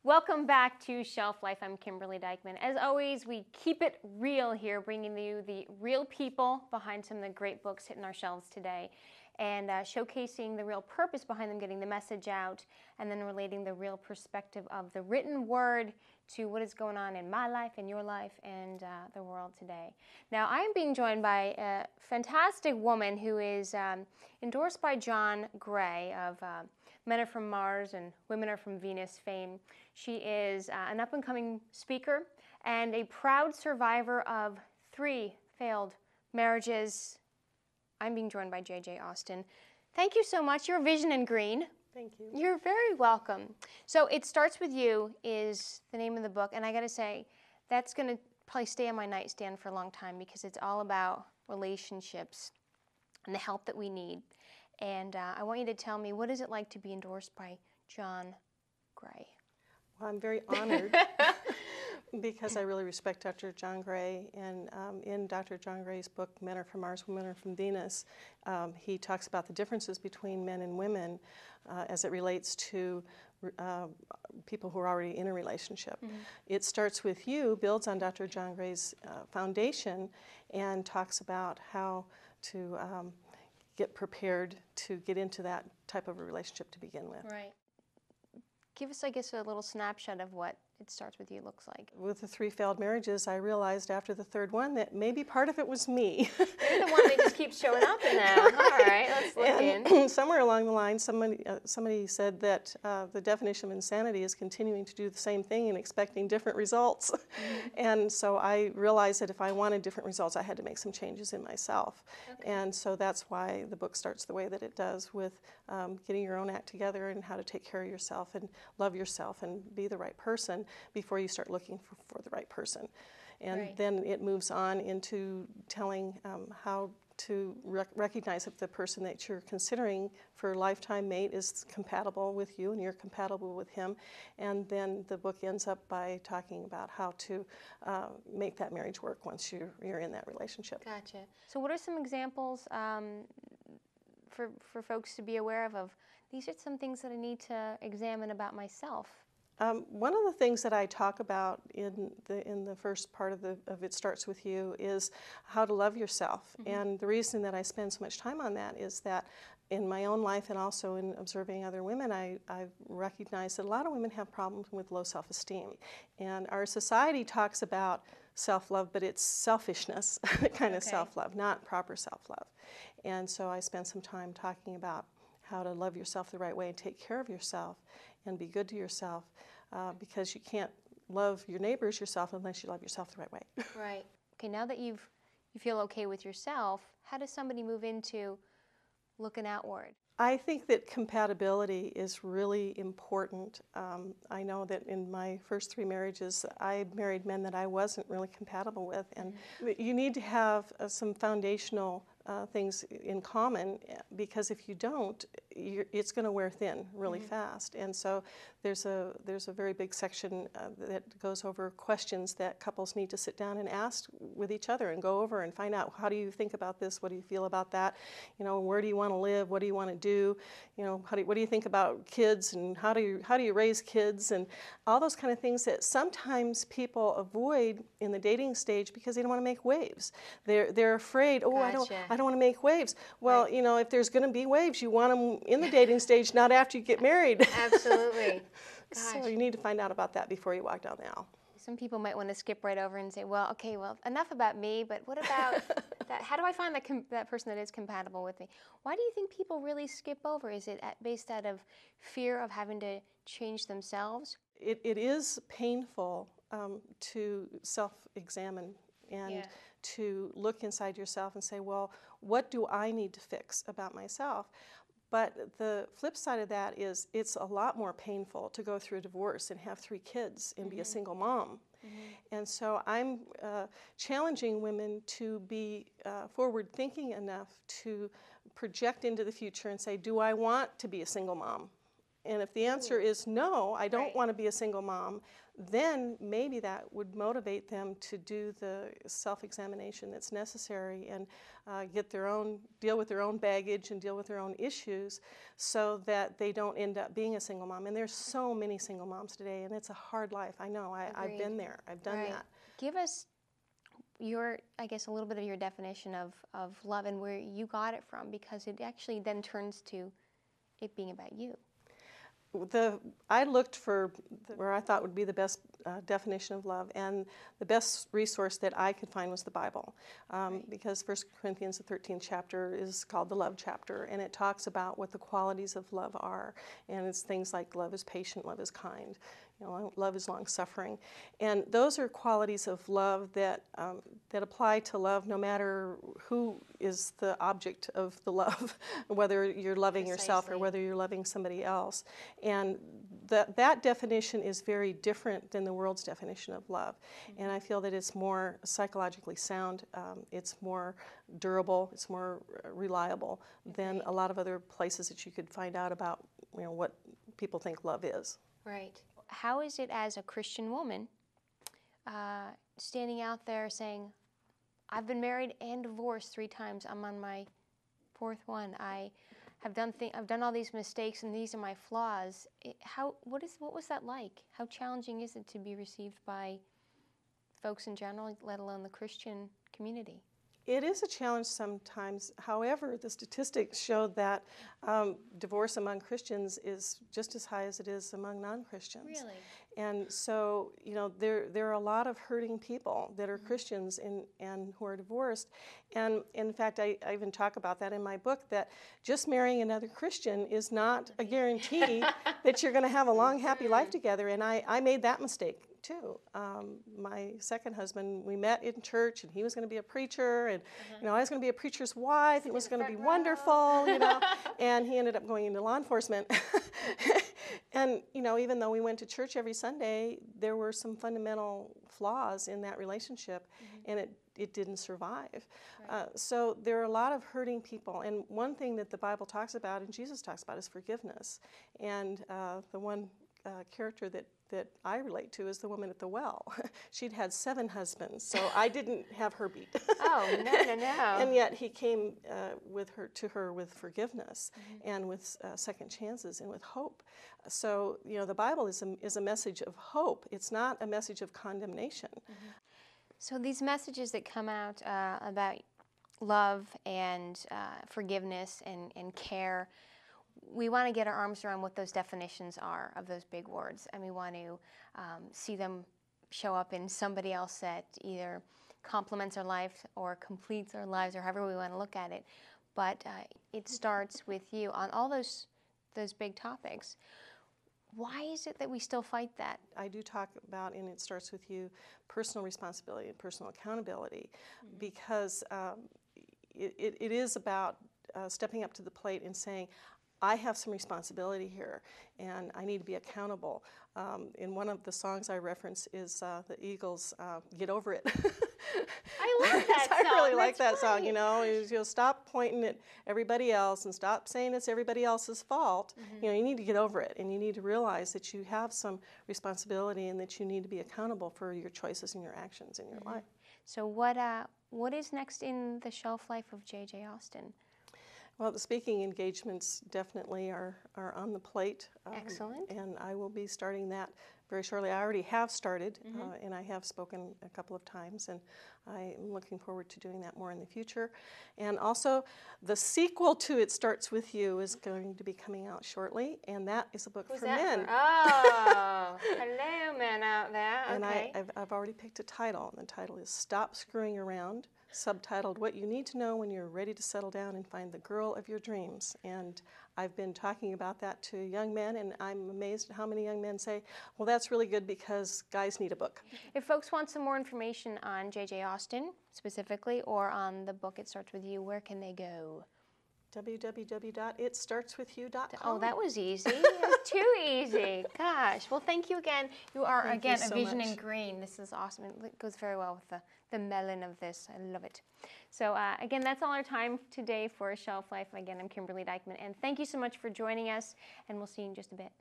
Welcome back to Shelf Life. I'm Kimberly Dykman. As always, we keep it real here, bringing you the real people behind some of the great books hitting our shelves today, and showcasing the real purpose behind them, getting the message out, and then relating the real perspective of the written word to what is going on in my life, in your life, and the world today. Now, I am being joined by a fantastic woman who is endorsed by John Gray of Men Are From Mars and Women Are From Venus fame. She is an up-and-coming speaker and a proud survivor of 3 failed marriages. I'm being joined by J.J. Austin. Thank you so much. Your Vision in Green. Thank you. You're very welcome. So It Starts With You is the name of the book, and I got to say, that's going to probably stay on my nightstand for a long time because it's all about relationships and the help that we need. And I want you to tell me, what is it like to be endorsed by John Gray? Well, I'm very honored because I really respect Dr. John Gray. And in Dr. John Gray's book, Men Are From Mars, Women Are From Venus, he talks about the differences between men and women as it relates to people who are already in a relationship. Mm-hmm. It Starts With You builds on Dr. John Gray's foundation and talks about how to get prepared to get into that type of a relationship to begin with. Right. Give us, I guess, a little snapshot of what It Starts With You looks like. With the 3 failed marriages, I realized after the 3rd one that maybe part of it was me. Maybe the one that just keeps showing up in there. All right, let's look in. Somewhere along the line, somebody said that the definition of insanity is continuing to do the same thing and expecting different results. Mm-hmm. And so I realized that if I wanted different results, I had to make some changes in myself. Okay. And so that's why the book starts the way that it does, with getting your own act together and how to take care of yourself and love yourself and be the right person before you start looking for the right person. And right. Then it moves on into telling how to recognize if the person that you're considering for a lifetime mate is compatible with you and you're compatible with him. And then the book ends up by talking about how to make that marriage work once you're in that relationship. Gotcha. So what are some examples for folks to be aware of these are some things that I need to examine about myself? One of the things that I talk about in the first part of It Starts With You is how to love yourself. Mm-hmm. And the reason that I spend so much time on that is that in my own life and also in observing other women, I've recognized that a lot of women have problems with low self-esteem. And our society talks about self-love, but it's selfishness kind of self-love, not proper self-love. And so I spend some time talking about how to love yourself the right way and take care of yourself and be good to yourself, because you can't love your neighbors yourself unless you love yourself the right way. Right. Okay, now that you feel okay with yourself, how does somebody move into looking outward? I think that compatibility is really important. I know that in my first 3 marriages, I married men that I wasn't really compatible with, and you need to have some foundational things in common, because if you don't, it's going to wear thin really fast. And so there's a very big section that goes over questions that couples need to sit down and ask with each other and go over and find out, how do you think about this? What do you feel about that? You know, where do you want to live? What do you want to do? You know, what do you think about kids, and how do you raise kids, and all those kind of things that sometimes people avoid in the dating stage because they don't want to make waves. They're afraid. Oh, Gotcha. I don't want to make waves. Well, right. You know, if there's going to be waves, you want them in the dating stage, not after you get married. Absolutely. So you need to find out about that before you walk down the aisle. Some people might want to skip right over and say, well, enough about me, but what about that? How do I find that person that is compatible with me? Why do you think people really skip over? Is it based out of fear of having to change themselves? It is painful to self-examine and to look inside yourself and say, well, what do I need to fix about myself? But the flip side of that is it's a lot more painful to go through a divorce and have 3 kids and be a single mom. And so I'm challenging women to be forward-thinking enough to project into the future and say, do I want to be a single mom? And if the answer is no, I don't Right. want to be a single mom, then maybe that would motivate them to do the self-examination that's necessary and deal with their own baggage and deal with their own issues so that they don't end up being a single mom. And there's so many single moms today, and it's a hard life. I know, I've been there, I've done Right. that. Give us I guess, a little bit of your definition of love and where you got it from, because it actually then turns to it being about you. I looked for where I thought would be the best definition of love, and the best resource that I could find was the Bible, because 1 Corinthians, the 13th chapter, is called the love chapter, and it talks about what the qualities of love are, and it's things like love is patient, love is kind, love is long-suffering, and those are qualities of love that apply to love no matter who is the object of the love, whether you're loving yourself or whether you're loving somebody else. And that definition is very different than the world's definition of love. Mm-hmm. And I feel that it's more psychologically sound, it's more durable, it's more reliable than a lot of other places that you could find out about what people think love is. Right. How is it as a Christian woman standing out there saying, I've been married and divorced 3 times, I'm on my 4th one, I've done all these mistakes and these are my flaws. What was that like? How challenging is it to be received by folks in general, let alone the Christian community? It is a challenge sometimes. However, the statistics show that divorce among Christians is just as high as it is among non-Christians. Really? And so, there are a lot of hurting people that are Christians and who are divorced. And in fact, I even talk about that in my book, that just marrying another Christian is not a guarantee that you're going to have a long, happy life together. And I made that mistake too. My second husband, we met in church, and he was going to be a preacher, and I was going to be a preacher's wife, and it was going to be wonderful, and he ended up going into law enforcement. And even though we went to church every Sunday, there were some fundamental flaws in that relationship, and it didn't survive. Right. So there are a lot of hurting people, and one thing that the Bible talks about and Jesus talks about is forgiveness. And the one character that I relate to is the woman at the well. She'd had 7 husbands, so I didn't have her beat. Oh, no. And yet he came to her with forgiveness and with second chances and with hope. So, the Bible is a message of hope. It's not a message of condemnation. So these messages that come out about love and forgiveness and care, we want to get our arms around what those definitions are of those big words, and we want to see them show up in somebody else that either complements our life or completes our lives, or however we want to look at it. But it starts with you on all those big topics. Why is it that we still fight that? I do talk about, and it starts with you, personal responsibility and personal accountability, because it is about stepping up to the plate and saying, I have some responsibility here, and I need to be accountable. In one of the songs I reference is the Eagles' "Get Over It." I love that song. I really like that song. You'll stop pointing at everybody else and stop saying it's everybody else's fault. You need to get over it, and you need to realize that you have some responsibility and that you need to be accountable for your choices and your actions in your life. So what is next in the shelf life of J.J. Austin? Well, the speaking engagements definitely are on the plate. Excellent. And I will be starting that very shortly. I already have started, and I have spoken a couple of times, and I'm looking forward to doing that more in the future. And also, the sequel to It Starts With You is going to be coming out shortly, and that is a book for men. Oh, hello, men out there. And okay. I've already picked a title, and the title is Stop Screwing Around, subtitled What You Need to Know When You're Ready to Settle Down and Find the Girl of Your Dreams. And I've been talking about that to young men, and I'm amazed at how many young men say, well, that's really good because guys need a book. If folks want some more information on J.J. Austin specifically, or on the book It Starts With You, where can they go? www.itstartswithyou.com. Oh, that was easy. That's too easy. Gosh. Well, thank you again. You are, Thank again, you so a vision in much. green. This is awesome. It goes very well with the melon of this. I love it. So, again, that's all our time today for Shelf Life. Again, I'm Kimberly Dykman, and thank you so much for joining us, and we'll see you in just a bit.